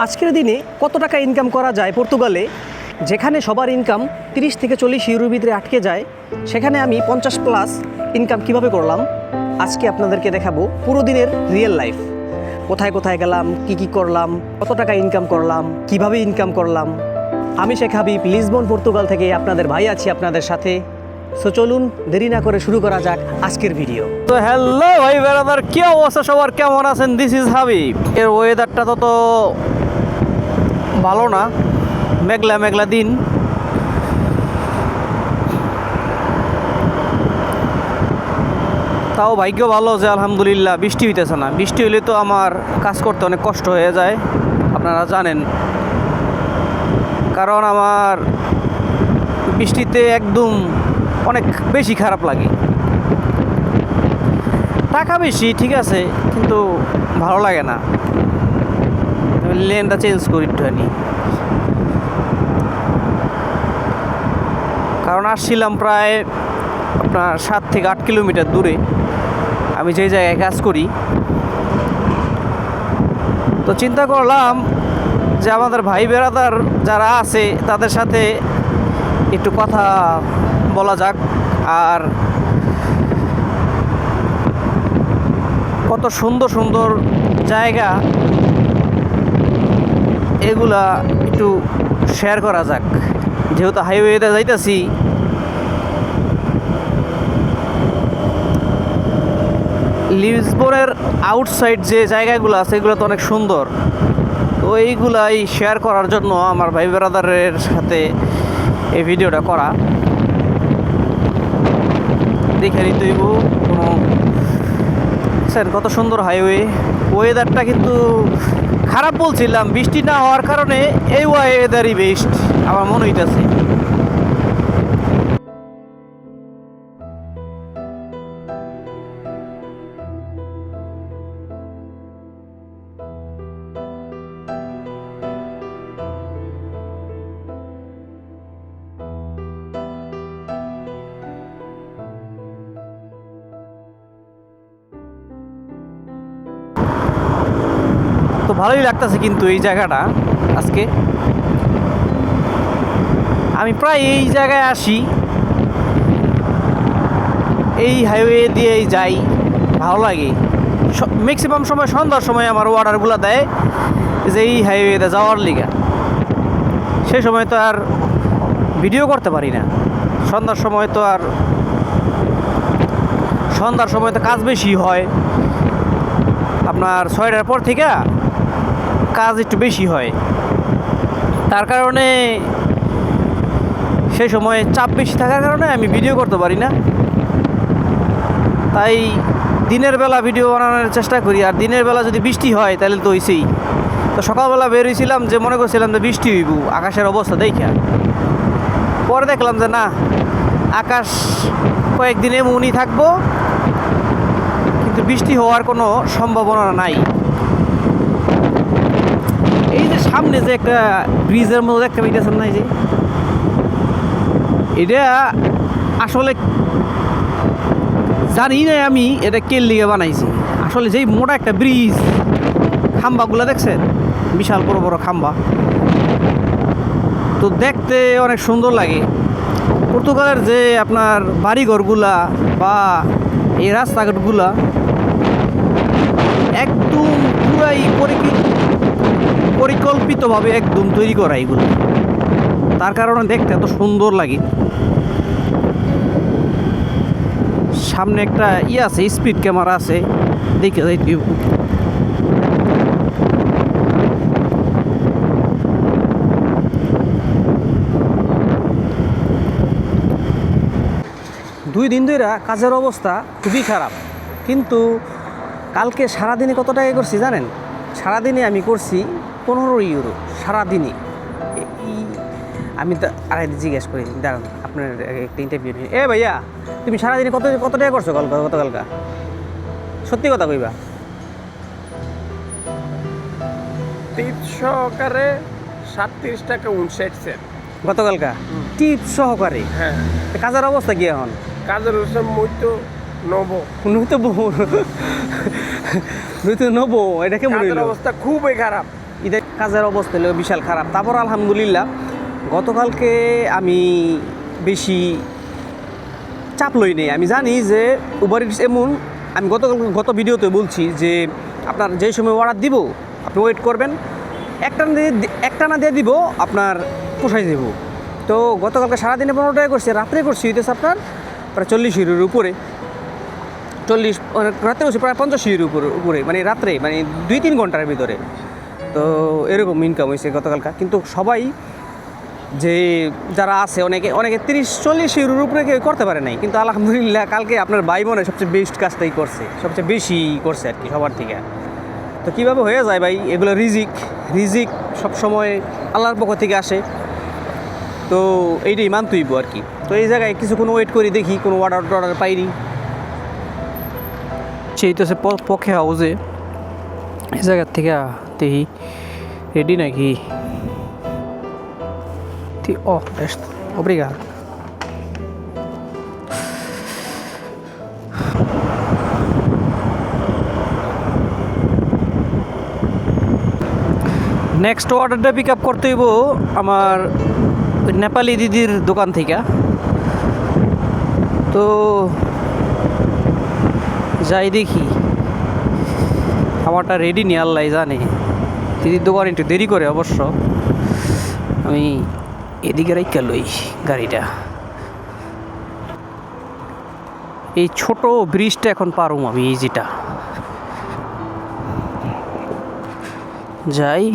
আজকের দিনে কত টাকা ইনকাম করা যায় পর্তুগালে, যেখানে সবার ইনকাম 30 থেকে 40 ইউরোর ভিতরে আটকে যায়, সেখানে আমি 50 প্লাস ইনকাম কিভাবে করলাম আজকে আপনাদেরকে দেখাবো। পুরো দিনের রিয়েল লাইফ, কোথায় কোথায় গেলাম, কি করলাম, কত টাকা ইনকাম করলাম, কিভাবে ইনকাম করলাম। আমি শেখ হাবিব, লিসবন পর্তুগাল থেকে আপনাদের ভাই আছি আপনাদের সাথে। সো চলুন দেরি না করে শুরু করা যাক আজকের ভিডিও। তো হ্যালো ভাই ব্রাদার, কি অবস্থা সবার, কেমন আছেন? This is Habib. এর ওয়েদারটা তো ভালো না, মেঘলা মেঘলা দিন। তাও ভাগ্য ভালো যে আলহামদুলিল্লাহ বৃষ্টি হইতেছে না। বৃষ্টি হইলে তো আমার কাজ করতে অনেক কষ্ট হয়ে যায়, আপনারা জানেন। কারণ আমার বৃষ্টিতে একদম অনেক বেশি খারাপ লাগে। টাকা বেশি ঠিক আছে, কিন্তু ভালো লাগে না। লেনটা চেঞ্জ করি একটুখানি, কারণ আসছিলাম প্রায় আপনার 7 থেকে 8 কিলোমিটার দূরে আমি যে জায়গায় কাজ করি। তো চিন্তা করলাম যে আমাদের ভাই বেড়াদার যারা আছে তাদের সাথে একটু কথা বলা যাক, আর কত সুন্দর সুন্দর জায়গা এগুলা একটু শেয়ার করা যাক। যেহেতু হাইওয়েতে যাইতেছি, লিসবনের আউটসাইড যে জায়গাগুলো আছে এগুলো তো অনেক সুন্দর। তো এইগুলাই শেয়ার করার জন্য আমার ভাই ব্রাদারের সাথে এই ভিডিওটা করা। দেখে নিতে হইব কোনো স্যার, কত সুন্দর হাইওয়ে। ওয়েদারটা কিন্তু খারাপ বলছিলাম, বৃষ্টি না হওয়ার কারণে এই ওয়েদারই বেস্ট আমার মনে হইতেছে। তো ভালোই লাগতেছে কিন্তু এই জায়গাটা। আজকে আমি প্রায় এই জায়গায় আসি, এই হাইওয়ে দিয়েই যাই, ভালো লাগে। ম্যাক্সিমাম সময় সন্ধ্যার সময় আমার অর্ডারগুলো দেয় যে এই হাইওয়েতে যাওয়ার লিগা। সেই সময় তো আর ভিডিও করতে পারি না। সন্ধ্যার সময় তো কাজ বেশি হয়, আপনার 6টার পর থেকে কাজ একটু বেশি হয়। তার কারণে সেই সময় চাপ বেশি থাকার কারণে আমি ভিডিও করতে পারি না। তাই দিনের বেলা ভিডিও বানানোর চেষ্টা করি। আর দিনের বেলা যদি বৃষ্টি হয় তাহলে তো হইছেই। তো সকালবেলা বের হয়েছিলাম, যে মনে করছিলাম যে বৃষ্টি হইব আকাশের অবস্থা দেখা। পরে দেখলাম যে না, আকাশ কয়েকদিন এমনই থাকবো, কিন্তু বৃষ্টি হওয়ার কোনো সম্ভাবনা নাই। এই যে সামনে যে একটা ব্রিজের মতো দেখতে পাইতেছেন না, এই যে এটা আসলে জানি না আমি এটা কে লিগে বানাইছি। আসলে যেই মোটা একটা ব্রিজ, খাম্বাগুলো দেখছেন, বিশাল বড় বড় খাম্বা, তো দেখতে অনেক সুন্দর লাগে। পর্তুগালের যে আপনার বাড়িঘরগুলা বা এই রাস্তাঘাটগুলা একদম পুরাই পরিকল্পিতভাবে একদম তৈরি করা এগুলো, তার কারণে দেখতে এত সুন্দর লাগে। সামনে একটা আছে, স্পিড ক্যামেরা আছে, দেখে যাইতে। দুই দিন ধরে কাজের অবস্থা খুবই খারাপ, কিন্তু কালকে সারাদিনে কত টাকা করছি জানেন? সারাদিনে আমি করছি 15 ইউরো সারাদিনে। আমি তো আড়াই জিজ্ঞেস করি, দাঁড়ান আপনার একটা ইন্টারভিউ নিয়ে। ভাইয়া, তুমি সারাদিনে কত টাকা করছো গতকালকা? সত্যি কথা কইবা। টিপ সহকারে 37 টাকা 59 সেন্ট গতকালকা টিপ সহকারে। হ্যাঁ, কাজের অবস্থা কি এখন? কাজের মধ্যে নয়তো নবো, এটা কেমন কাজের অবস্থা খুবই খারাপ। ঈদের কাজের অবস্থা হলো বিশাল খারাপ। তারপর আলহামদুলিল্লাহ গতকালকে আমি বেশি চাপ লই নেই। আমি জানি যে উবার ইটস এমন, আমি গত ভিডিওতে বলছি যে আপনার যে সময় অর্ডার দিব আপনি ওয়েট করবেন, একটা না দিয়ে দিব আপনার পোষাই দেব। তো গতকালকে সারাদিনে 15 টাকা করছি, রাত্রে করছি হইতেছে আপনার প্রায় 40 ইউরোর উপরে, 40 রাত্রে করছি প্রায় 50 ইউরোর উপরে, মানে রাত্রে, মানে 2-3 ঘন্টার ভিতরে। তো এরকম ইনকাম হয়েছে গতকালকা। কিন্তু সবাই যে যারা আছে অনেকে 30-40 ইউরোর উপরে কেউ করতে পারে নাই, কিন্তু আলহামদুলিল্লাহ কালকে আপনার ভাই মনে হয় সবচেয়ে বেস্ট কাজটাই করছে, সবচেয়ে বেশি করছে আর কি সবার থেকে। তো কীভাবে হয়ে যায় ভাই এগুলো, রিজিক সবসময় আল্লাহর পক্ষ থেকে আসে, তো এইটাই মানতেইব আর কি। তো এই জায়গায় কিছুক্ষণ ওয়েট করি, দেখি কোনো অর্ডার পাইনি। সেই তো সে পক্ষে হাউসে এই জায়গার থেকে দেখি রেডি নাকি। Oh, obrigado. নেক্সট অর্ডারটা পিক আপ করতে হইব আমার নেপালি দিদির দোকান থেকে। তো যাই দেখি, আমারটা রেডি নিয়ে আল্লাহ জানে। দিদির দোকান একটু দেরি করে অবশ্য, আমি এদিকে রাইখা লই গাড়িটা। এই ছোট ব্রিজটা এখন পারুম আমি, এই যেটা যাই।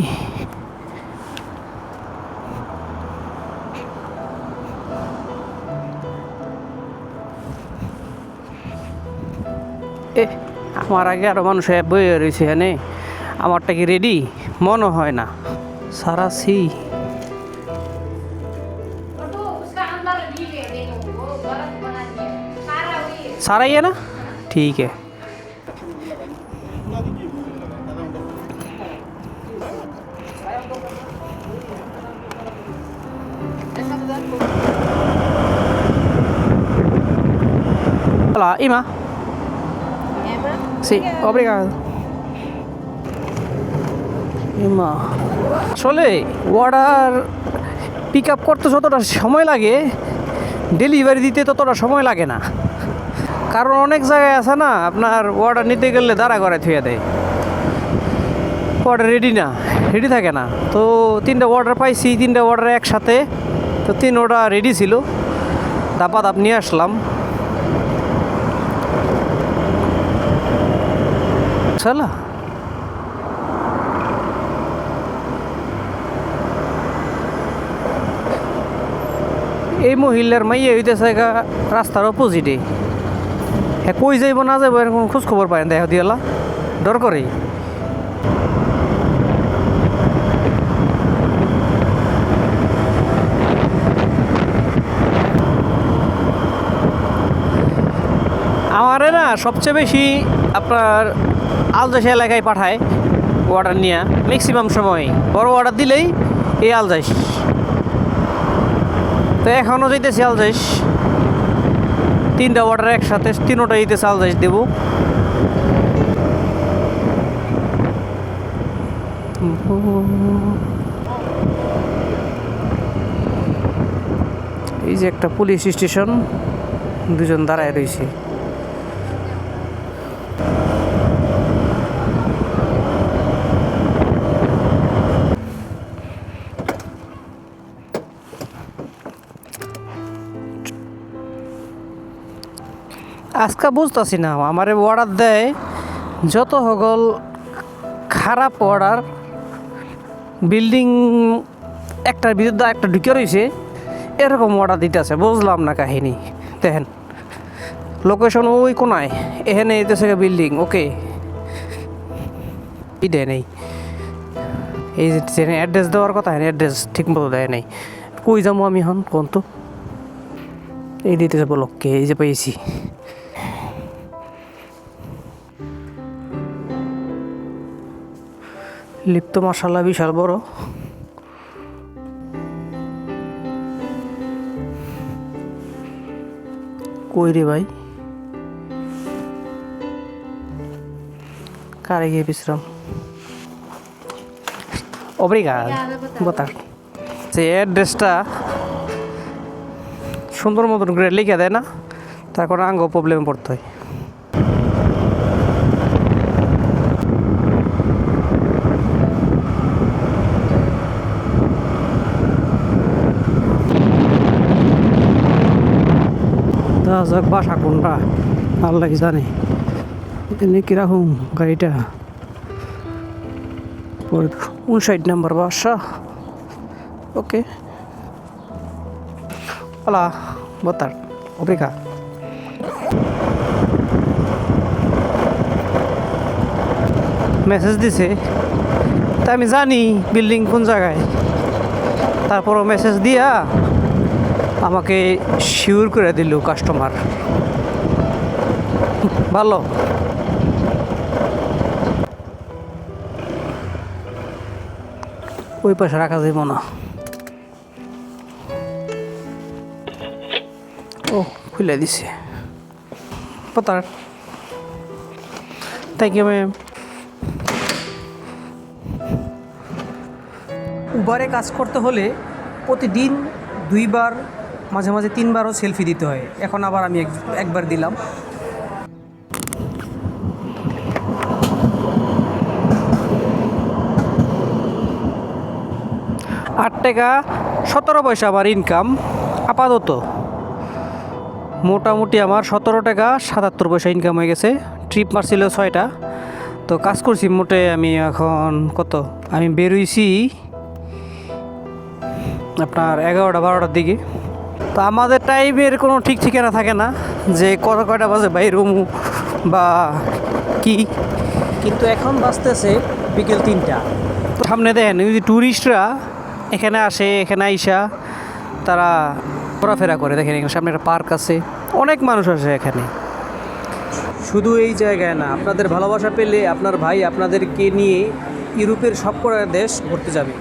আমার আগে আরো মানুষ বয়ে রয়েছে এখানে, আমারটা কি রেডি মনে হয় না। সারাসি सारा ही है ना, ठीक है। Hola, Ima. Emma? Sí, obrigado. Ima. আসলে অর্ডার পিক আপ করতে যতটা সময় লাগে, ডেলিভারি দিতে ততটা সময় লাগে না। কারণ অনেক জায়গায় আছে না, আপনার অর্ডার নিতে গেলে দাঁড়া করে থুয়ে দেয়, অর্ডার রেডি থাকে না। তো 3টা অর্ডার পাইছি, 3টা অর্ডার একসাথে, তো 3টা রেডি ছিল, দাপ নিয়ে আসলাম। চলা এই মহিলার মাইয়া হইতেছে রাস্তার অপোজিটে। হ্যাঁ, কই যাইব না যাইব এরকম খোঁজ খবর পায় না, দেখা দিয়ালা ডর করে। আমারে না সবচেয়ে বেশি আপনার আলজাস এলাকায় পাঠায় অর্ডার নিয়ে, ম্যাক্সিমাম সময় বড় অর্ডার দিলেই এই আলজাস। তো এখনও যাইতেছি আলজাস, 3টা অর্ডার একসাথে, 3টা দিতেছে আলজাস দেব। এই যে একটা পুলিশ স্টেশন, দুজন দাঁড়ায় রয়েছে। আজকে বুঝতেছি না, আমারে অর্ডার দেয় যত হগল খারাপ অর্ডার, বিল্ডিং একটার বিরুদ্ধে একটা ঢুকে রয়েছে, এরকম অর্ডার দিতেছে। বুঝলাম না কাহিনী। দেখেন লোকেশন ওই কোনায়, এখানে এতেছে বিল্ডিং, ওকে দেয় নেই। এই যে অ্যাড্রেস দেওয়ার কথা, অ্যাড্রেস ঠিক মতো দেয় নাই। কই যাবো আমি এখন কোন? তো এই দিতে যাবো লোককে, এই যে পেয়েছি। লিপ্ত মশালা বিশাল বড়। কই রে ভাই, কারে গিয়ে বিশ্রাম। Obrigado. Boa tarde. যে অ্যাড্রেসটা সুন্দর মতন করে লিখে দেয় না, তার কোনো আঙ্গ প্রবলেমে পড়তে হয়। দেখা যাক বাসা কোনটা, আল্লাহ জানে। এখানে কিরকম গাড়িটা, 59 নম্বর বাসা। ওকে, hola, boa tarde, obrigado. Message দিছে, তা আমি জানি বিল্ডিং কোন জায়গায়, তারপরও মেসেজ দিয়া আমাকে শিওর করে দিল কাস্টমার। ভালো। ওই পাশে রাখা যাইব না। ও খুলে দিছে। পতার, থ্যাংক ইউ ম্যাম। উবারে কাজ করতে হলে প্রতিদিন 2 বার, মাঝে মাঝে 3 বারও সেলফি দিতে হয়। এখন আবার আমি একবার দিলাম। ৳8.17 আমার ইনকাম আপাতত। মোটামুটি আমার ৳17.77 ইনকাম হয়ে গেছে। ট্রিপ মারছিল 6টা, তো কাজ করছি মোটে আমি এখন কত, আমি বেরোইছি আপনার 11টা-12টার দিকে। তো আমাদের টাইমের কোনো ঠিক ঠিকানা থাকে না যে কয়টা বাজে বাইর হমু বা কি, কিন্তু এখন বাজতেছে বিকেল 3টা। সামনে দেখেন ওই যে ট্যুরিস্টরা এখানে আসে, এখানে আইসা তারা ঘোরাফেরা করে। দেখেন এখানে সামনে একটা পার্ক আছে, অনেক মানুষ আসে এখানে। শুধু এই জায়গায় না, আপনাদের ভালোবাসা পেলে আপনার ভাই আপনাদেরকে নিয়ে ইউরোপের সবকটা দেশ ঘুরতে যাবে।